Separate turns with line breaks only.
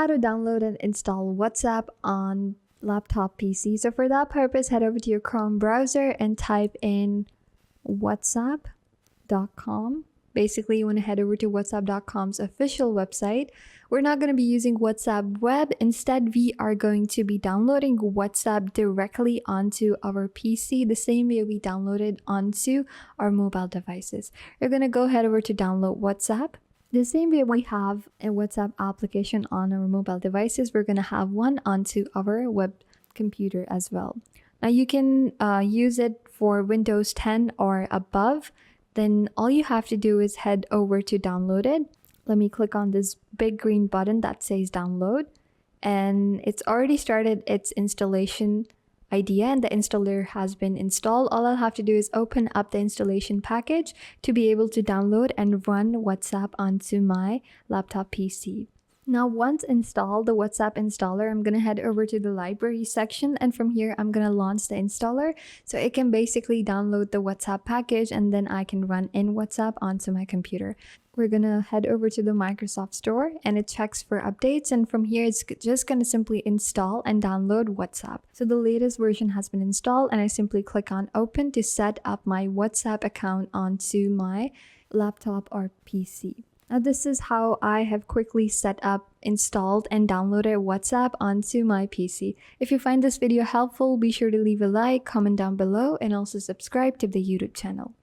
how to download and install WhatsApp on laptop PC. So for that purpose, head over to your Chrome browser and type in whatsapp.com. Basically, you want to head over to whatsapp.com's official website. We're not going to be using WhatsApp web. Instead, we are going to be downloading WhatsApp directly onto our PC, the same way we downloaded onto our mobile devices. You're going to go head over to download WhatsApp. The same way we have a WhatsApp application on our mobile devices, we're going to have one onto our web computer as well. Now you can use it for Windows 10 or above. Then all you have to do is head over to download it. Let me click on this big green button that says download. And it's already started its installation idea and the installer has been installed. All I'll have to do is open up the installation package to be able to download and run WhatsApp onto my laptop PC. Now, once installed the WhatsApp installer, I'm going to head over to the library section, and from here, I'm going to launch the installer. So it can basically download the WhatsApp package and then I can run in WhatsApp onto my computer. We're going to head over to the Microsoft Store and it checks for updates. And from here, it's just going to simply install and download WhatsApp. So the latest version has been installed and I simply click on open to set up my WhatsApp account onto my laptop or PC. Now this is how I have quickly set up, installed, and downloaded WhatsApp onto my PC. If you find this video helpful, be sure to leave a like, comment down below, and also subscribe to the YouTube channel.